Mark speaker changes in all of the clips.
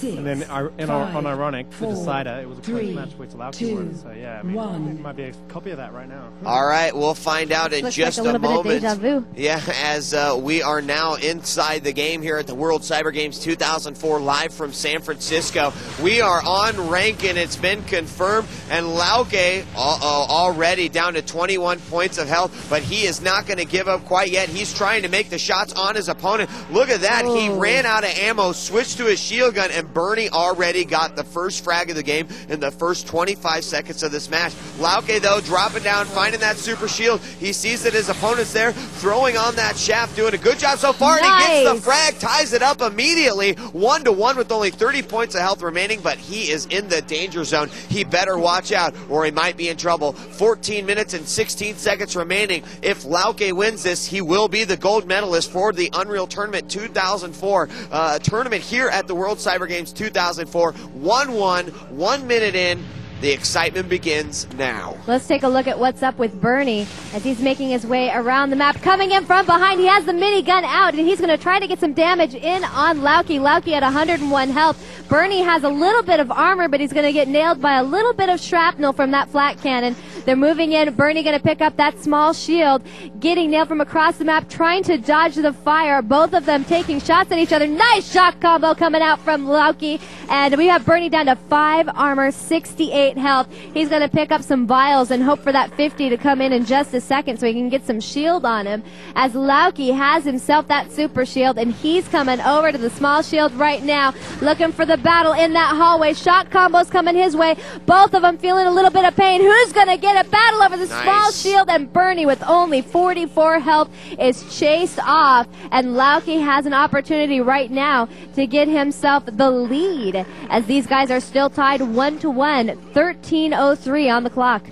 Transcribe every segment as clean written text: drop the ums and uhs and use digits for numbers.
Speaker 1: And then, unironic, the decider, it was a close match which LaukeBurine won. So yeah, I mean, it might be a copy of that right now.
Speaker 2: All right, we'll find out in just a moment. Yeah, as we are now inside the game here at the World Cyber Games 2004, live from San Francisco. We are on Rankin. It's been confirmed, and Lauke already down to 21 points of health, but he is not going to give up quite yet. He's trying to make the shots on his opponent. Look at that. He ran out of ammo, switched to his shield gun, and Burnie already got the first frag of the game in the first 25 seconds of this match. Lauke, though, dropping down, finding that super shield. He sees that his opponent's there, throwing on that shaft, doing a good job so far, and he gets the frag, ties it up immediately, 1-1 with only 30 points of health remaining, but he is in the danger zone. He better watch out, or he might be in trouble. 14 minutes and 16 seconds remaining. If Lauke wins this, he will be the gold medalist for the Unreal Tournament 2004 tournament here at the World Cyber Games 2004. 1-1, 1 minute in. The excitement begins now.
Speaker 3: Let's take a look at what's up with Burnie as he's making his way around the map. Coming in from behind, he has the minigun out, and he's going to try to get some damage in on Lauke. Lauke at 101 health. Burnie has a little bit of armor, but he's going to get nailed by a little bit of shrapnel from that flat cannon. They're moving in. Burnie going to pick up that small shield, getting nailed from across the map, trying to dodge the fire. Both of them taking shots at each other. Nice shot combo coming out from Lauke. And we have Burnie down to 5 armor, 68 health. He's going to pick up some vials and hope for that 50 to come in just a second so he can get some shield on him. As Lauke has himself that super shield, and he's coming over to the small shield right now, looking for the battle in that hallway. Shot combos coming his way. Both of them feeling a little bit of pain. Who's going to get a battle over the small shield? And Burnie, with only 44 health, is chased off. And Lauke has an opportunity right now to get himself the lead, as these guys are still tied 1-1, 13:03 on the clock.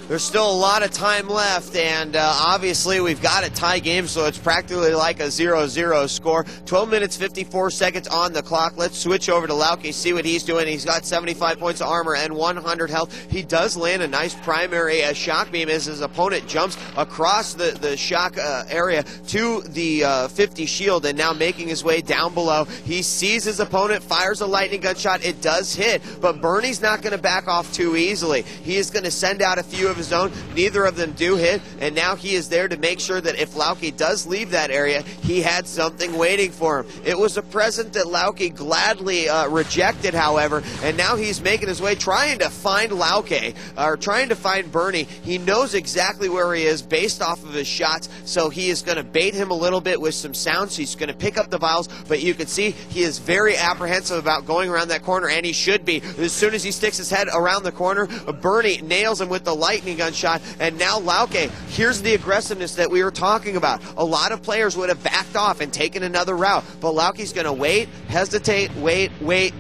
Speaker 2: There's still a lot of time left, and obviously we've got a tie game, so it's practically like a 0-0 score. 12 minutes, 54 seconds on the clock. Let's switch over to Lauke, see what he's doing. He's got 75 points of armor and 100 health. He does land a nice primary shock beam as his opponent jumps across the shock area to the 50 shield, and now making his way down below. He sees his opponent, fires a lightning gun shot. It does hit, but Burnie's not going to back off too easily. He is going to send out a few of his own. Neither of them do hit, and now he is there to make sure that if Lauke does leave that area, he had something waiting for him. It was a present that Lauke gladly rejected, however, and now he's making his way, trying to find Lauke, or trying to find Burnie. He knows exactly where he is based off of his shots, so he is going to bait him a little bit with some sounds. He's going to pick up the vials, but you can see he is very apprehensive about going around that corner, and he should be. As soon as he sticks his head around the corner, Burnie nails him with the lightning gun shot, and now Lauke, here's the aggressiveness that we were talking about. A lot of players would have backed off and taken another route, but Lauke's going to wait, hesitate, wait,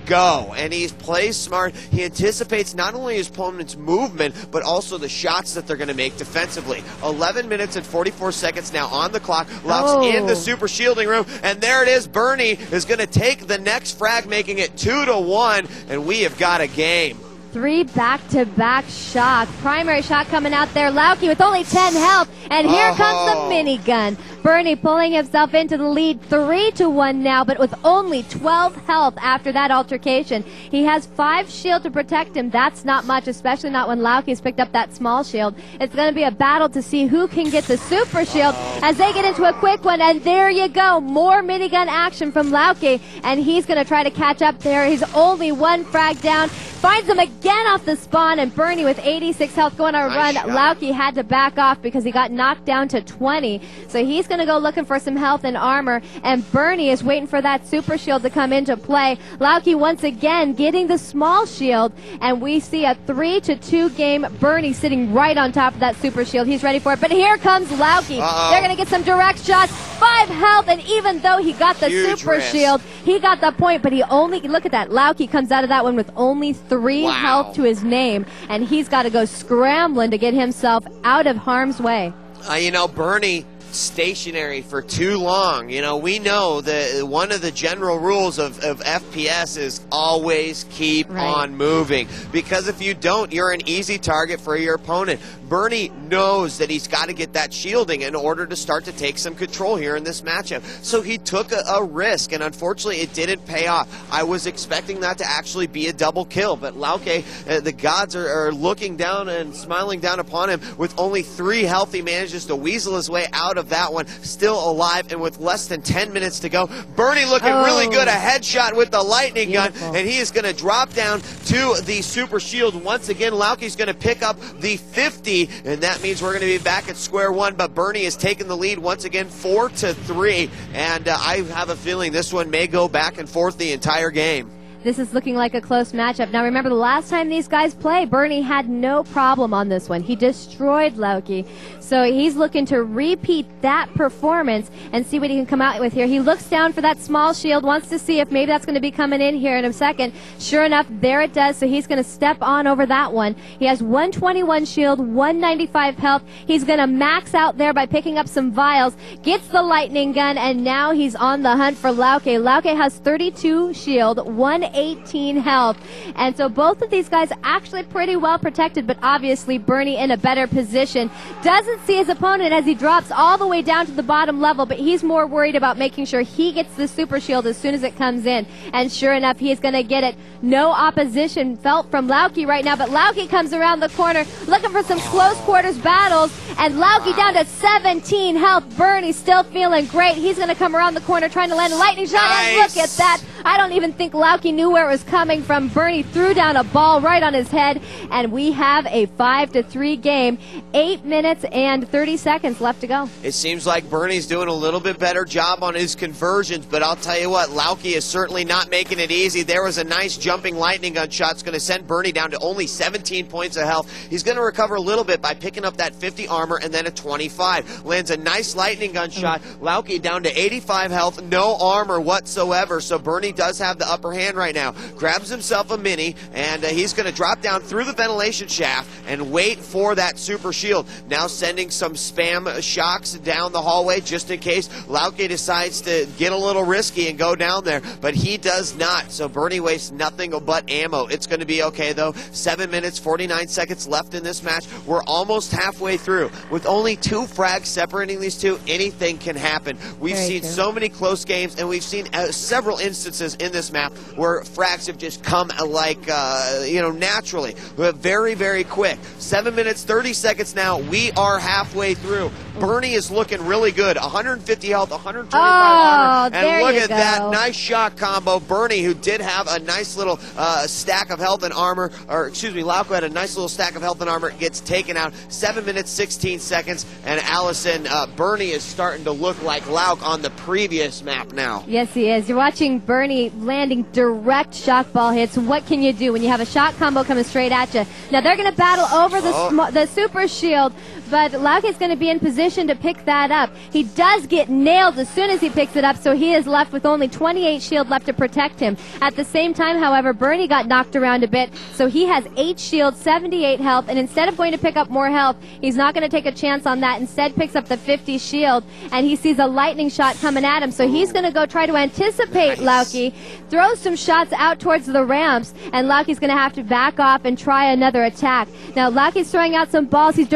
Speaker 2: go, and he plays smart. He anticipates not only his opponent's movement, but also the shots that they're going to make defensively. 11 minutes and 44 seconds now on the clock. Lauke's in the super shielding room, and there it is. Burnie is going to take the next frag, making it 2-1, and we have got a game.
Speaker 3: 3 back-to-back shots. Primary shot coming out there. Lauke with only 10 health. And here comes the minigun. Burnie pulling himself into the lead, 3-1 now, but with only 12 health after that altercation. He has 5 shield to protect him. That's not much, especially not when Lauke's picked up that small shield. It's going to be a battle to see who can get the super shield as they get into a quick one. And there you go. More minigun action from Lauke, and he's going to try to catch up there. He's only 1 frag down. Finds him again off the spawn, and Burnie with 86 health going on a run. Lauke had to back off because he got knocked down to 20. So he's going to go looking for some health and armor, and Burnie is waiting for that super shield to come into play. Lauke once again getting the small shield, and we see a 3-2 game. Burnie sitting right on top of that super shield. He's ready for it, but here comes Lauke. They're going to get some direct shots. 5 health, and even though he got the super shield, he got the point, but he only, look at that, Lauke comes out of that one with only 3 health to his name, and he's got to go scrambling to get himself out of harm's way.
Speaker 2: You know, Burnie stationary for too long. You know, we know that one of the general rules of FPS is always keep on moving, because if you don't, you're an easy target for your opponent. Burnie knows that he's got to get that shielding in order to start to take some control here in this matchup. So he took a risk, and unfortunately it didn't pay off. I was expecting that to actually be a double kill, but Lauke, the gods are looking down and smiling down upon him. With only 3 health, he manages to weasel his way out of that one, still alive, and with less than 10 minutes to go. Burnie looking really good, a headshot with the lightning gun, and he is going to drop down to the super shield. Once again, Lauke's going to pick up the 50, and that means we're going to be back at square one, but Burnie has taken the lead once again, 4-3, and I have a feeling this one may go back and forth the entire game.
Speaker 3: This is looking like a close matchup. Now remember, the last time these guys played, Burnie had no problem on this one. He destroyed Lauke. So he's looking to repeat that performance and see what he can come out with here. He looks down for that small shield, wants to see if maybe that's going to be coming in here in a second. Sure enough, there it does. So he's going to step on over that one. He has 121 shield, 195 health. He's going to max out there by picking up some vials, gets the lightning gun, and now he's on the hunt for Lauke. Lauke has 32 shield, 118 health. And so both of these guys actually pretty well protected, but obviously Burnie in a better position. Doesn't see his opponent as he drops all the way down to the bottom level, but he's more worried about making sure he gets the super shield as soon as it comes in. And sure enough, he's going to get it. No opposition felt from Lauke right now, but Lauke comes around the corner looking for some close quarters battles, and Lauke down to 17 health. Burnie still feeling great. He's going to come around the corner trying to land a lightning shot, and look at that. I don't even think Lauke knew where it was coming from. Burnie threw down a ball right on his head, and we have a 5-3 game. 8 minutes and 30 seconds left to go.
Speaker 2: It seems like Burnie's doing a little bit better job on his conversions, but I'll tell you what, Lauke is certainly not making it easy. There was a nice jumping lightning gun shot. It's going to send Burnie down to only 17 points of health. He's going to recover a little bit by picking up that 50 armor and then a 25. Lands a nice lightning gun shot. Lauke down to 85 health, no armor whatsoever, so Burnie does have the upper hand right now. Grabs himself a mini, and he's going to drop down through the ventilation shaft and wait for that super shield. Now sending some spam shocks down the hallway just in case Lauke decides to get a little risky and go down there, but he does not, so Burnie wastes nothing but ammo. It's going to be okay though. 7 minutes 49 seconds left in this match. We're almost halfway through. With only 2 frags separating these two, anything can happen. We've seen so many close games, and we've seen several instances in this map where frags have just come like naturally, very, very quick. 7 minutes 30 seconds now. We are halfway through. Burnie is looking really good. 150 health, 125 armor, and look at that nice shot combo. Burnie, who did have a nice little stack of health and armor, or excuse me, Lauke had a nice little stack of health and armor, gets taken out. 7 minutes 16 seconds, and Allison, Burnie is starting to look like Lauke on the previous map now.
Speaker 3: Yes, he is. You're watching Burnie landing direct shock ball hits. What can you do when you have a shot combo coming straight at you? Now they're going to battle over the super shield, but Lauke is going to be in position to pick that up. He does get nailed as soon as he picks it up, so he is left with only 28 shield left to protect him. At the same time, however, Burnie got knocked around a bit, so he has 8 shield, 78 health, and instead of going to pick up more health, he's not going to take a chance on that. Instead picks up the 50 shield, and he sees a lightning shot coming at him, so he's going to go try to anticipate Lauke, throw some shots out towards the ramps, and Lauke's going to have to back off and try another attack. Now Lauke's throwing out some balls. He's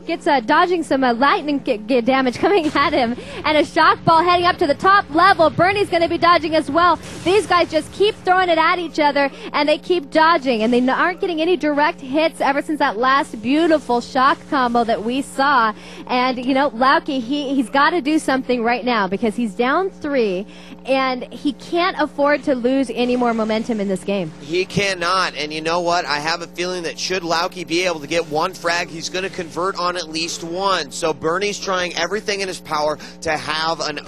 Speaker 3: gets dodging some lightning damage coming at him, and a shock ball heading up to the top level. Burnie's going to be dodging as well. These guys just keep throwing it at each other, and they keep dodging, and they aren't getting any direct hits ever since that last beautiful shock combo that we saw. And you know, Lauke, he's got to do something right now because he's down 3, and he can't afford to lose any more momentum in this game.
Speaker 2: He cannot, and you know what? I have a feeling that should Lauke be able to get 1 frag, he's going to convert on at least 1. So Burnie's trying everything in his power to have an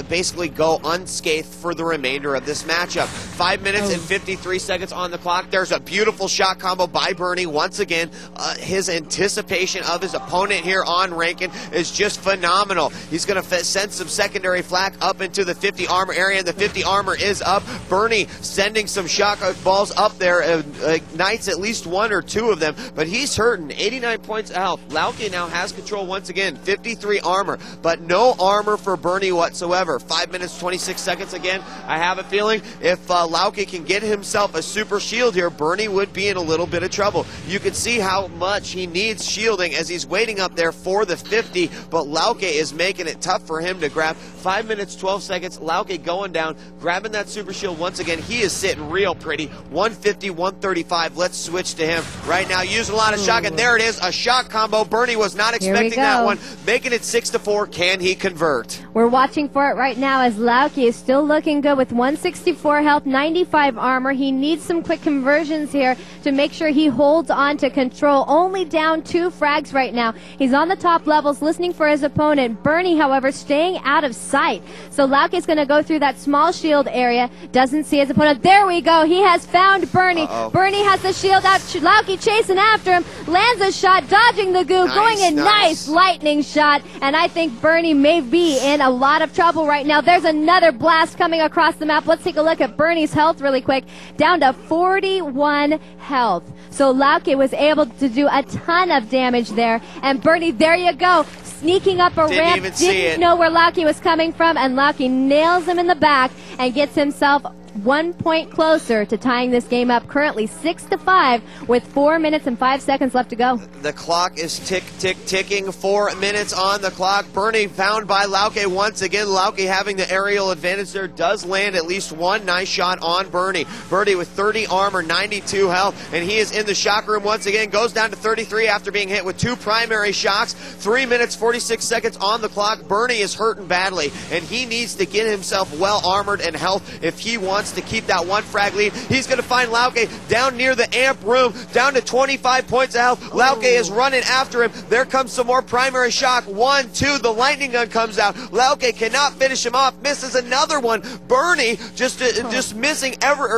Speaker 2: basically go unscathed for the remainder of this matchup. 5 minutes and 53 seconds on the clock. There's a beautiful shot combo by Burnie. Once again, his anticipation of his opponent here on Rankin is just phenomenal. He's going to send some secondary flak up into the 50 armor area, and the 50 armor is up. Burnie sending some shot balls up there, ignites at least one or two of them, but he's hurting. 89 points of health. Lauke now has control once again. 53 armor, but no armor for Burnie whatsoever. 5 minutes, 26 seconds again. I have a feeling if Lauke can get himself a super shield here, Burnie would be in a little bit of trouble. You can see how much he needs shielding as he's waiting up there for the 50, but Lauke is making it tough for him to grab. 5 minutes, 12 seconds. Lauke going down, grabbing that super shield once again. He is sitting real pretty. 150, 135. Let's switch to him right now. Using a lot of shock, and there it is. A shock combo. Burnie was not expecting that one. Making it 6-4. Can he convert?
Speaker 3: We're watching for it right now as Lauke is still looking good with 164 health, 95 armor. He needs some quick conversions here to make sure he holds on to control. Only down 2 frags right now. He's on the top levels listening for his opponent. Burnie, however, staying out of sight. So Lauke is going to go through that small shield area. Doesn't see his opponent. There we go. He has found Burnie. Burnie has the shield out. Lauke chasing after him. Lands a shot, dodging the goo, going in. Nice lightning shot. And I think Burnie may be in a lot of trouble right now. There's another blast coming across the map. Let's take a look at Burnie's health really quick. Down to 41 health. So Lauke was able to do a ton of damage there. And Burnie, there you go. Sneaking up a ramp, didn't know where Lauke was coming from, and Lauke nails him in the back and gets himself 1 point closer to tying this game up, currently 6-5 with 4 minutes and 5 seconds left to go.
Speaker 2: The clock is ticking. 4 minutes on the clock. Burnie found by Lauke once again. Lauke having the aerial advantage there, does land at least one nice shot on Burnie. Burnie with 30 armor, 92 health, and he is in the shock room once again. Goes down to 33 after being hit with 2 primary shocks. 3 minutes, 46 seconds on the clock. Burnie is hurting badly, and he needs to get himself well armored and health if he wants to keep that 1 frag lead. He's going to find Lauke down near the amp room, down to 25 points of health. Lauke is running after him. There comes some more primary shock. 1, 2, the lightning gun comes out. Lauke cannot finish him off, misses another one. Burnie just missing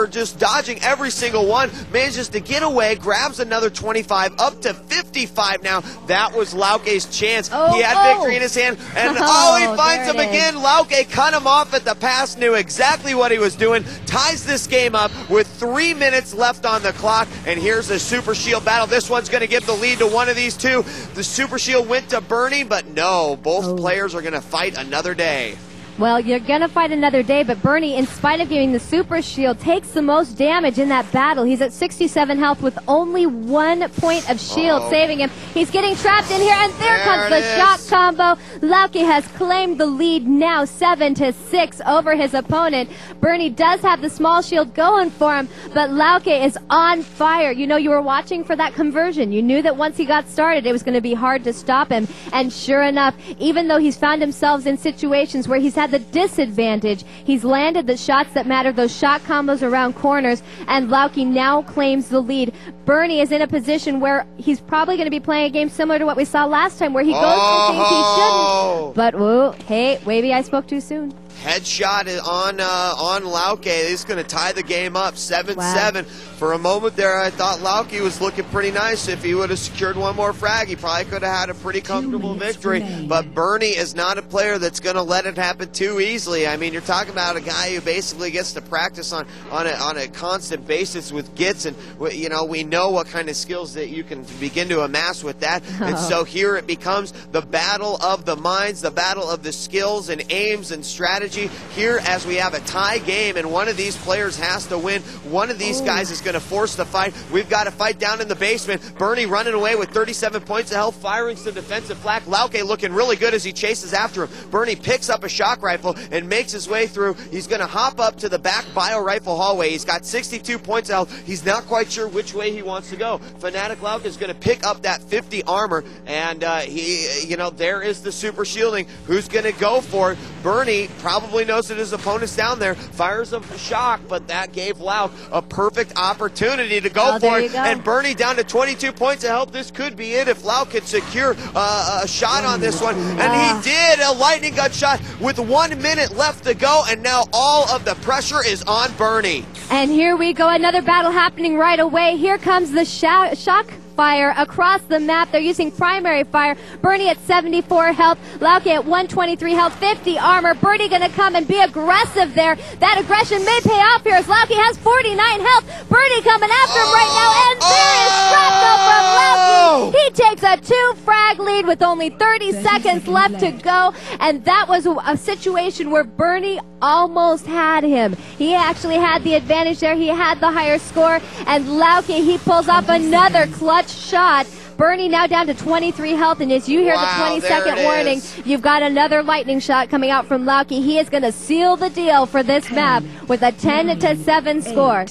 Speaker 2: just dodging every single one, manages to get away, grabs another 25, up to 55 now. That was Lauke's chance. He had victory in his hand, and he finds him again. Lauke cut him off at the pass, knew exactly what he was doing. Ties this game up with 3 minutes left on the clock, and here's a super shield battle. This one's going to give the lead to one of these two. The super shield went to Burnie, but no, both players are going to fight another day.
Speaker 3: Well, you're going to fight another day, but Burnie, in spite of getting the super shield, takes the most damage in that battle. He's at 67 health with only 1 point of shield saving him. He's getting trapped in here, and there comes the shock combo. Lauke has claimed the lead now, 7-6 over his opponent. Burnie does have the small shield going for him, but Lauke is on fire. You know, you were watching for that conversion. You knew that once he got started, it was going to be hard to stop him. And sure enough, even though he's found himself in situations where he's had the disadvantage, he's landed the shots that matter, those shot combos around corners, and Lauke now claims the lead. Burnie is in a position where he's probably going to be playing a game similar to what we saw last time, where he goes for things he shouldn't. But, hey, maybe I spoke too soon.
Speaker 2: Headshot on Lauke. He's going to tie the game up, 7-7. For a moment there, I thought Lauke was looking pretty nice. If he would have secured one more frag, he probably could have had a pretty comfortable victory. But Burnie is not a player that's going to let it happen too easily. I mean, you're talking about a guy who basically gets to practice on a constant basis with gits, and you know, we know what kind of skills that you can begin to amass with that. And so here it becomes the battle of the minds, the battle of the skills and aims and strategy. Here, as we have a tie game, and one of these players has to win. One of these guys is going to force the fight. We've got to fight down in the basement. Burnie running away with 37 points of health, firing some defensive flak. Lauke looking really good as he chases after him. Burnie picks up a shock rifle and makes his way through. He's going to hop up to the back bio rifle hallway. He's got 62 points of health. He's not quite sure which way he wants to go. fnaticLauke is going to pick up that 50 armor, and there is the super shielding. Who's going to go for it? Burnie probably knows that his opponent's down there, fires a shock, but that gave Lauke a perfect opportunity to go for it. And Burnie down to 22 points of health. This could be it if Lauke could secure a shot on this one. And he did, a lightning gun shot with 1 minute left to go, and now all of the pressure is on Burnie.
Speaker 3: And here we go, another battle happening right away. Here comes the shock fire across the map. They're using primary fire. Burnie at 74 health, Lauke at 123 health, 50 armor. Burnie gonna come and be aggressive there. That aggression may pay off here as Lauke has 49 health. Burnie coming after him right now, and there is shrapnel from Lauke. He takes a 2-frag lead with only 30 seconds left to go, and that was a situation where Burnie almost had him. He actually had the advantage there. He had the higher score, and Lauke, he pulls off another clutch shot. Burnie now down to 23 health, and as you hear the 20-second warning, you've got another lightning shot coming out from Lauke. He is going to seal the deal for this map with a 10-7 score.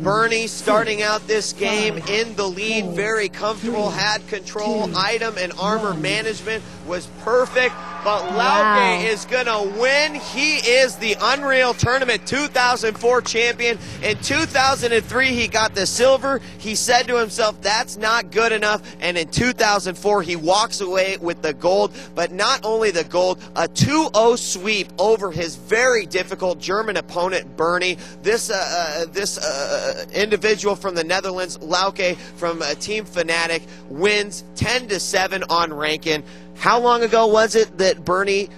Speaker 2: Burnie starting out this game in the lead, very comfortable, had control, item and armor management was perfect, but Lauke is going to win. He is the Unreal Tournament 2004 champion. In 2003, he got the silver. He said to himself, that's not good enough, and in 2004, he walks away with the gold, but not only the gold, a 2-0 sweep over his very difficult German opponent, Burnie. This individual from the Netherlands, Lauke from Team Fnatic, wins 10-7 on ranking. How long ago was it that Burnie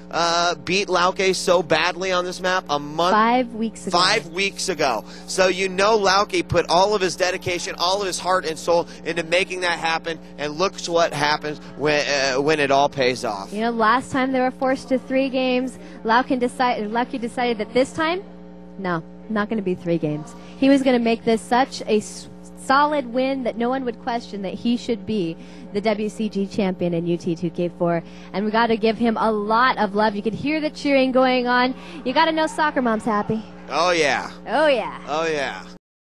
Speaker 2: beat Lauke so badly on this map? A month?
Speaker 3: 5 weeks ago.
Speaker 2: 5 weeks ago. So you know Lauke put all of his dedication, all of his heart and soul into making that happen, and look what happens when it all pays off.
Speaker 3: You know, last time they were forced to 3 games, Lauke decided that this time, no, not going to be 3 games. He was going to make this such a solid win that no one would question that he should be the WCG champion in UT2K4, and we got to give him a lot of love. You could hear the cheering going on. You got to know soccer mom's happy.
Speaker 2: Oh yeah.
Speaker 3: Oh yeah.
Speaker 2: Oh yeah.